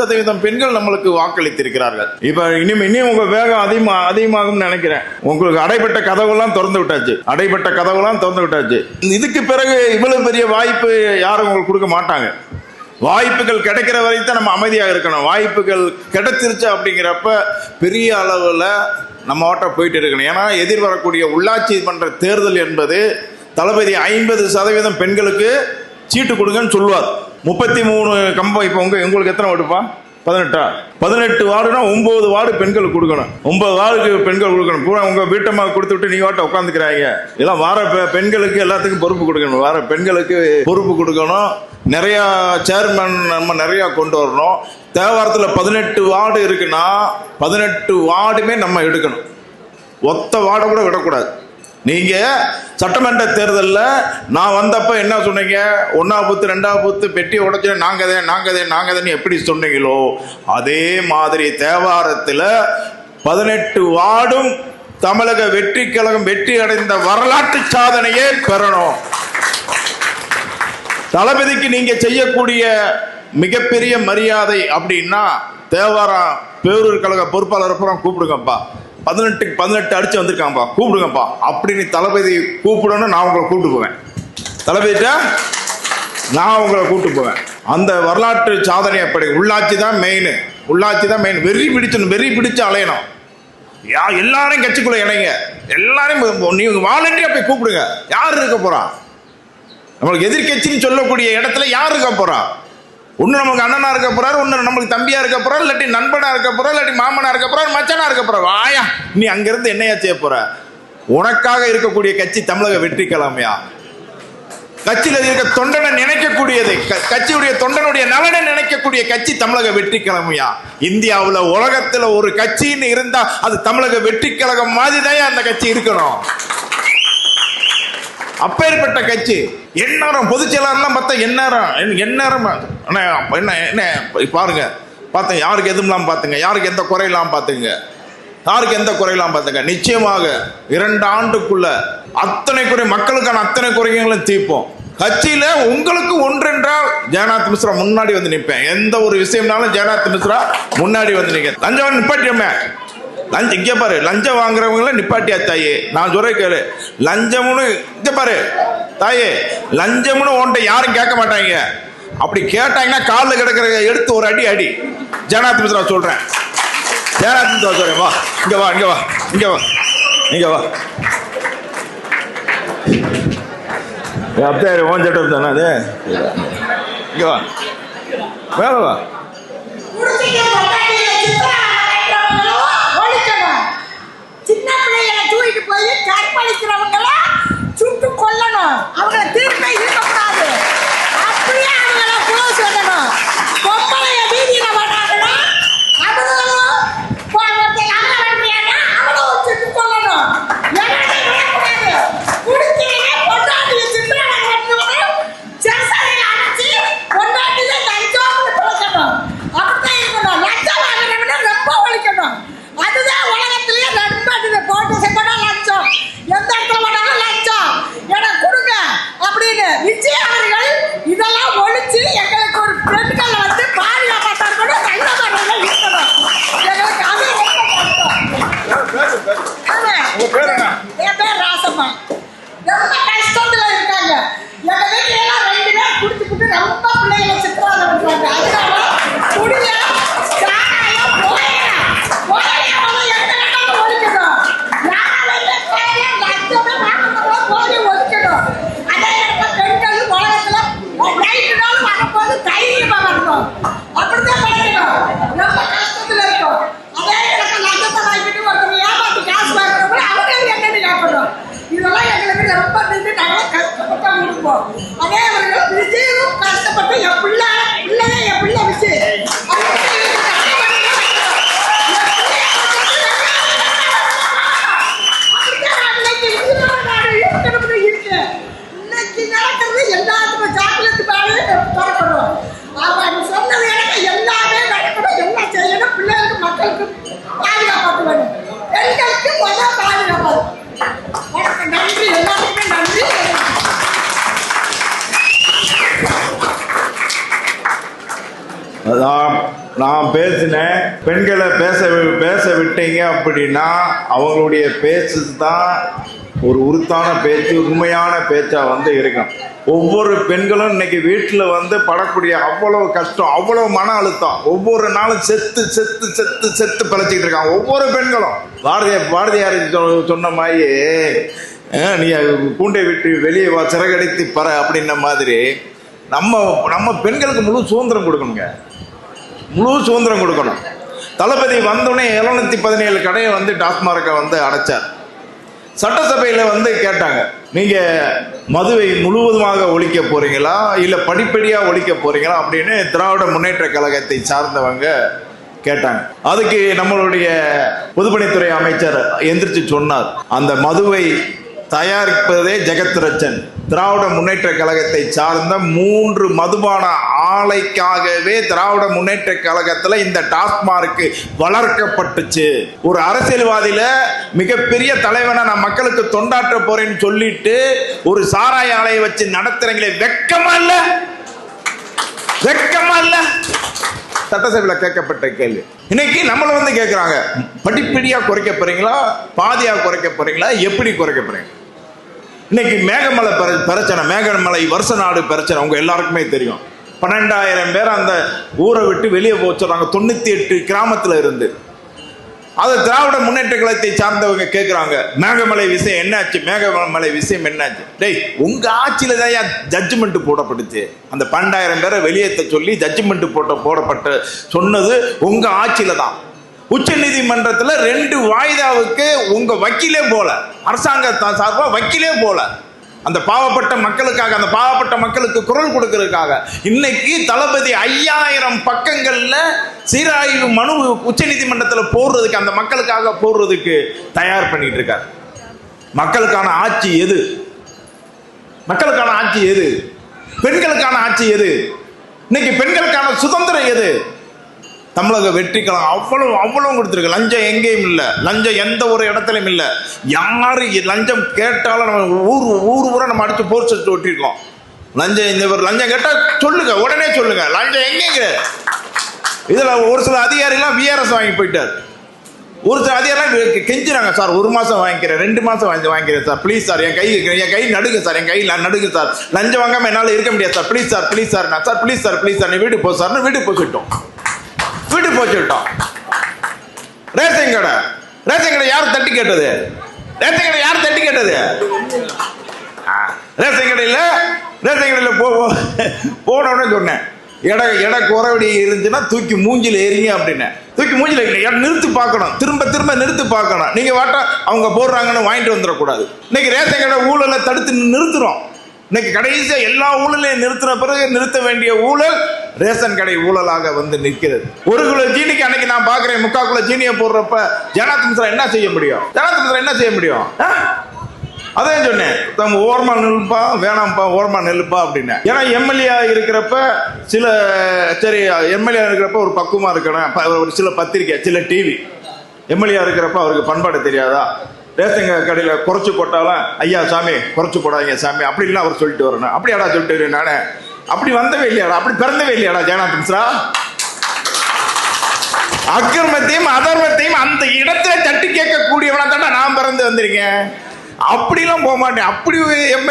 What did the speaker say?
50% பெண்கள் நம்மளுக்கு வாக்களித்திருக்கிறார்கள். இப்ப இனியும் உங்க வேகம் அதிகமாகும் நினைக்கிறேன். உங்களுக்கு அடைபட்ட கதவுலாம் திறந்து விட்டாச்சு. இதுக்கு பிறகு இவ்வளவு பெரிய வாய்ப்பு யாரும் உங்களுக்கு கொடுக்க மாட்டாங்க. வாய்ப்புகள் கிடைக்கிற வரைக்கும் நம்ம அமைதியாக இருக்கணும். வாய்ப்புகள் கிடைச்சிருச்சு அப்படிங்கிறப்ப பெரிய அளவுல நம்ம ஓட்ட போயிட்டு இருக்கணும். ஏன்னா எதிர்வரக்கூடிய உள்ளாட்சி மன்ற தேர்தல் என்பது தளபதி 50% பெண்களுக்கு சீட்டு கொடுங்கன்னு சொல்லுவார். 33 கம்பம். இப்ப உங்களுக்கு எத்தனை ஓட்டுப்பா? 18 வார்டுனா 9 வார்டு பெண்களுக்கு கொடுக்கணும். 9 வார்டுக்கு பெண்கள் கொடுக்கணும். பூரா உங்க வீட்டமாக கொடுத்து விட்டு நீ வாட்ட உட்காந்துக்கிறாங்க. எல்லாம் வார பெண்களுக்கு எல்லாத்துக்கும் பொறுப்பு கொடுக்கணும். வார பெண்களுக்கு பொறுப்பு கொடுக்கணும். நிறைய சேர்மன் நம்ம நிறைய கொண்டு வரணும். தேவாரத்தில் 18 வார்டு இருக்குன்னா 18 வார்டுமே நம்ம எடுக்கணும். ஒத்த வார்டை கூட விடக்கூடாது. நீங்க சட்டமன்ற தேர்தலில் நான் வந்தப்ப என்ன சொன்னீங்க? 1ஆம் பூத்து 2ஆம் பூத்து பெட்டி உடைச்சு நாங்கதே எப்படி சொன்னீங்களோ அதே மாதிரி தேவாரத்தில் 18 வார்டும் தமிழக வெற்றி கழகம் வெற்றி அடைந்த வரலாற்று சாதனையே பெறணும். தளபதிக்கு நீங்க செய்யக்கூடிய மிகப்பெரிய மரியாதை அப்படின்னா தேவாரம் பேரூர் கழக பொறுப்பாளர் பூரா கூப்பிடுங்கப்பா. 18க்கு 18 அடிச்சு வந்திருக்காங்கப்பா, கூப்பிடுங்கப்பா அப்படின்னு தளபதி கூப்பிடணும். நான் உங்களை கூப்பிட்டு போவேன். தளபதிட்ட நான் உங்களை கூப்பிட்டு போவேன். அந்த வரலாற்று சாதனை அப்படி. உள்ளாட்சி தான் மெயின். வெறி பிடிச்சு அலையணும். எல்லாரையும் கட்சிக்குள்ள இணைங்க. எல்லாரையும் நீங்க வாலண்டியா போய் கூப்பிடுங்க. யார் இருக்க போறா? நம்மளுக்கு எதிர்கட்சின்னு சொல்லக்கூடிய இடத்துல யார் இருக்க போறா? ஒன்னு நமக்கு அண்ணனா இருக்க போறாரு, ஒன்னு நம்மளுக்கு தம்பியா இருக்க போறாரு, இல்லாட்டி நண்பனா இருக்க போறாரு, இல்லாட்டி மாமனா இருக்க போறாரு, மச்சானா இருக்க போறாரு. வாயா, நீ அங்கிருந்து என்னையா செய்ய போற? உனக்காக இருக்கக்கூடிய கட்சி தமிழக வெற்றி கழகம்யா. கட்சியில இருக்க தொண்டனை நினைக்கக்கூடியது, கட்சியுடைய தொண்டனுடைய நலனை நினைக்கக்கூடிய கட்சி தமிழக வெற்றி கழகம்யா. இந்தியாவுல உலகத்துல ஒரு கட்சின்னு இருந்தா அது தமிழக வெற்றி கழகம் மாதிரிதான் அந்த கட்சி இருக்கணும். அப்பேற்பட்ட கட்சி. எந்நேரம் பொதுச் செயலாளர்லாம் பார்த்தா எந்நேரம் என்ன பாருங்க. பார்த்தேன் யாருக்கு எதுவும் பார்த்துங்க, யாருக்கு எந்த குறையெல்லாம் பார்த்துங்க. நிச்சயமாக 2 ஆண்டுக்குள்ள அத்தனை குறை மக்களுக்கான அத்தனை குறைகளும் தீர்ப்போம். கட்சியில உங்களுக்கு ஒன்றென்றால் ஜெகநாத் மிஸ்ரா முன்னாடி வந்து நிற்பேன். எந்த ஒரு விஷயம்னாலும் ஜெகநாத் மிஸ்ரா முன்னாடி வந்து நிற்க. லஞ்சம் நிப்பாட்டியமே. லஞ்சம் இங்க பாரு, லஞ்சம் வாங்குறவங்கள நிப்பாட்டியா தாயே? நான் சொல்ற கேளு. லஞ்சம்னு இங்க பாரு தாயே, லஞ்சம்னு உன்ட்ட யாரும் கேட்க மாட்டாங்க. அப்படி கேட்டாங்கன்னா காலில் கிடக்கிற எடுத்து ஒரு அடி. ஜெகநாத் மிஸ்ரா சொல்றேன். வா இங்க வா. அப்படியே ஓன் சட்டம் தானே அது. இங்க வா, வேலை வா. சின்ன பிள்ளைகளை தூக்கிட்டு போய் கற்பழிக்கிறவங்கள சுட்டு கொல்லணும். அவங்கள தீர்ப்பை இருக்கக்கூடாது. அப்படியே அவங்கள குளோஸ் சொல்லணும். பொம்பளைய வீதியில வராங்கன்னா அவங்களும் அவளும் சுட்டு கொல்லணும். குடிக்கிறீங்க பொண்டாட்டிய சித்திரவதை பண்ணணும். சென்சரையில் அடைச்சி பொண்டாட்டிய லஞ்சம்னு பிழைக்கணும். அப்படித்தான் இருக்கணும். லஞ்சம் வாங்குறவன ரொம்ப ஒழிக்கணும். அதுதான் உலகத்திலேயே நண்பர்கள் போட்டு செப்படா லஞ்சம். எந்த இடத்துல வேணாலும் லஞ்சம் எனக்கு கொடுங்க அப்படின்னு விஜய் அவர்கள் இதெல்லாம் ஒழிச்சு எங்களுக்கு ஒரு பெண்கள் வந்து பாதுகாப்பாட்டார்கள் நல்லவர்கள் இருக்கணும். எங்களுக்கு அது என் பேர் ராசம்மா. ரொம்ப கஷ்டத்துல இருக்காங்க. எங்க வீட்டுல எல்லாம் 2 பேர் குடிச்சுக்கிட்டு ரொம்ப பிள்ளைகளை சித்திரவதை பண்றாங்க. அதனால குடிய சாராயம் தைரியமா வரணும். அப்படித்தான் கிடைக்கணும். ரொம்ப கஷ்டத்துல இருக்கும். அதே எனக்கு லஞ்சத்தை வாங்கிட்டு ஒருத்தர் ஏமாத்தி காசு வாங்குறப்ப அவங்களுக்கு என்னன்னு கேட்கணும். இதெல்லாம் எங்களுக்கு ரொம்ப நின்று நாங்களே கஷ்டப்பட்டா கொடுப்போம். அதே அவர்கள் விஜயும் கஷ்டப்பட்டு என் பிள்ளை விஜய் இன்னைக்கு நடக்கிறது எல்லாத்துக்கும் சாக்லேட் பாரு திறக்கணும். அவன் சொன்னது எனக்கு எல்லாமே நடக்கணும். எல்லாம் செய்யணும். பிள்ளைகளுக்கு மக்களுக்கு பாதுகாப்பாக வேணும். பெண்களுக்கு முதல் பாதுகாப்பு. நன்றி, எல்லாருக்குமே நன்றி. நான் பேசினேன், பெண்களை பேச விட்டீங்க அப்படின்னா அவங்களுடைய பேச்சு தான் ஒரு உருத்தான பேச்சு, உண்மையான பேச்சா இருக்கும். ஒவ்வொரு பெண்களும் இன்னைக்கு வீட்டில் படக்கூடிய அவ்வளவு கஷ்டம், அவ்வளவு மன அழுத்தம், ஒவ்வொரு நாளும் செத்து செத்து செத்து செத்து பிழைச்சிக்கிட்டு இருக்காங்க ஒவ்வொரு பெண்களும். பாரதியார் சொன்ன மாதிரி நீ கூண்டை விட்டு வெளியே வா சிறகடித்து பற அப்படின்ன மாதிரி நம்ம பெண்களுக்கு முழு சுதந்திரம் கொடுக்கணுங்க, முழு சுதந்திரம் கொடுக்கணும். தளபதி வந்தோடனே 717 கடையை டாஸ்மார்க்கை அடைச்சார். சட்டசபையில் கேட்டாங்க, நீங்க மதுவை முழுவதுமாக ஒழிக்க போறீங்களா இல்ல படிப்படியா ஒழிக்க போறீங்களா அப்படின்னு திராவிட முன்னேற்ற கழகத்தை சார்ந்தவங்க கேட்டாங்க. அதுக்கு நம்மளுடைய பொதுப்பணித்துறை அமைச்சர் எந்திரிச்சு சொன்னார், அந்த மதுவை தயாரிப்பதே ஜெகத் ரட்சன், திராவிட முன்னேற்ற கழகத்தை சார்ந்த 3 மதுபான ஆலைக்காகவே திராவிட முன்னேற்ற கழகத்துல இந்த டாஸ்மார்க் வளர்க்கப்பட்டுச்சு. ஒரு அரசியல்வாதியில மிகப்பெரிய தலைவனா நான் மக்களுக்கு தொண்டாற்ற போறேன்னு சொல்லிட்டு ஒரு சாராய ஆலையை வச்சு நடத்துறீங்களே, வெக்கமா இல்ல? வெக்கமா இல்ல? சட்டசபையில் கேட்கப்பட்ட கேள்வி. இன்னைக்கு நம்மள கேட்கிறாங்க, படிப்படியா குறைக்க போறீங்களா பாதியா குறைக்க போறீங்களா, எப்படி குறைக்க போறீங்க? இன்னைக்கு மேகமலை பிரச்சனை, மேகமலை வருஷ நாடு பிரச்சனை உங்க எல்லாருக்குமே தெரியும். 12,000 பேர் அந்த ஊரை விட்டு வெளியே போச்சுறாங்க 98 கிராமத்துல இருந்து. அது திராவிட முன்னேற்ற கழகத்தை சார்ந்தவங்க கேட்கிறாங்க, மேகமலை விஷயம் என்னாச்சு, மேகமலை விஷயம் என்னாச்சு? டேய், உங்க ஆட்சியில தான் ஜட்ஜ்மெண்ட் போடப்பட்டுச்சு. அந்த 12,000 பேரை வெளியேற்ற சொல்லி ஜட்ஜ்மெண்ட் போடப்பட்ட சொன்னது உங்க ஆட்சியில தான். உச்ச நீதிமன்றத்தில் 2 வாய்தாவுக்கு உங்க வக்கீலே போல, அரசாங்க சார்பா வக்கீலே போல, அந்த பாவப்பட்ட மக்களுக்காக, அந்த பாவப்பட்ட மக்களுக்கு குரல் கொடுக்கிறதுக்காக இன்னைக்கு தளபதி 5000 பக்கங்கள்ல சீராய்வு மனு உச்ச நீதிமன்றத்தில் போடுறதுக்கு, அந்த மக்களுக்காக போடுறதுக்கு தயார் பண்ணிட்டு இருக்காரு. மக்களுக்கான ஆட்சி எது? மக்களுக்கான ஆட்சி எது? பெண்களுக்கான ஆட்சி எது? இன்னைக்கு பெண்களுக்கான சுதந்திரம் எது? தமிழக வெற்றிக்கலாம் அவ்வளவு கொடுத்துருக்கு. லஞ்சம் எங்கேயும் இல்லை, லஞ்சம் எந்த ஒரு இடத்துலையும் இல்லை. யாரு லஞ்சம் கேட்டாலும் நம்ம ஊர் நம்ம அடிச்சு போர்ஸ் ஒட்டிருக்கோம். லஞ்சம் இந்த ஒரு லஞ்சம் கேட்டா சொல்லுங்க, உடனே சொல்லுங்க லஞ்சம் எங்க. இதுல ஒரு சில அதிகாரிகள் விஆர்எஸ் வாங்கி போயிட்டார். ஒரு சில அதிகாரிகள் கெஞ்சுறாங்க, சார் 1 மாசம் வாங்கிக்கிறேன், 2 மாசம் வாங்கிக்கிறேன் சார், ப்ளீஸ் சார், என் கை நடுங்க சார், என் கை நடுங்க சார், லஞ்சம் வாங்காம என்னால இருக்க முடியாது sir, please sir, please sir, sir please sir, please sir, நீ வீட்டுக்கு போ சார், வீட்டுக்கு போச்சுட்டோம். வீட்டு போச்சுட்டோம். ரேஷன் கடை யார் தட்டி கேட்டது? ரேஷன் கடை யார் தட்டி கேட்டது? ரேஷன் கடையில் போனோன்னு சொன்னேன், எடை குறவடி இருந்துச்சுன்னா தூக்கி மூஞ்சில ஏறிங்க அப்படின்னு. தூக்கி மூஞ்சில நிறுத்தி பார்க்கணும், திரும்ப நிறுத்தி பார்க்கணும். நீங்க வாட்டா அவங்க போடுறாங்கன்னு வாங்கிட்டு வந்துடக்கூடாது. இன்னைக்கு ரேஷன் கடை ஊழலை தடுத்து நிறுத்துறோம். இன்னைக்கு கடைசியா எல்லா ஊழலையும் நிறுத்தின பிறகு நிறுத்த வேண்டிய ஊழல் ரேஷன் கடை ஊழலாக நிற்கிறது. 1 கிலோ சீனிக்கு அன்னைக்கு நான் பாக்குறேன் 3/4 கிலோ சீனியை போடுறப்ப ஜனாத் மிஸ்ரா என்ன செய்ய முடியும்? ஜனாத் மிஸ்ரா என்ன செய்ய முடியும்? அதான் சொன்னேன், ஓரமா நெல்லுப்பா, வேணாம்ப்பா, ஓரமா நெல்லுப்பா அப்படின்னு. ஏன்னா எம்எல்ஏ இருக்கிறப்ப எம்எல்ஏ இருக்கிறப்ப ஒரு பக்குவமா இருக்கணும். ஒரு சில பத்திரிக்கை, சில டிவி எம்எல்ஏ இருக்கிறப்ப அவருக்கு பண்பாடு தெரியாதா? ரேஷன் கடையில் குறைச்சு போட்டாலும் ஐயா சாமி குறைச்சு போடாதீங்க சாமி அப்படின்லாம் அவர் சொல்லிட்டு வரணும். அப்படியாடா சொல்லிட்டு நானே அப்படி வந்தவே இல்லையாடா, அப்படி பிறந்தவே இல்லையாடா ஜெகநாத் மிஸ்ரா? அக்கிரமத்தையும் அதர்மத்தையும் அந்த இடத்துல தட்டி கேட்கக்கூடியவனா தானே நான் பிறந்து வந்திருக்கேன். அப்படிலாம் போக மாட்டேன். அப்படி எம்எல்ஏ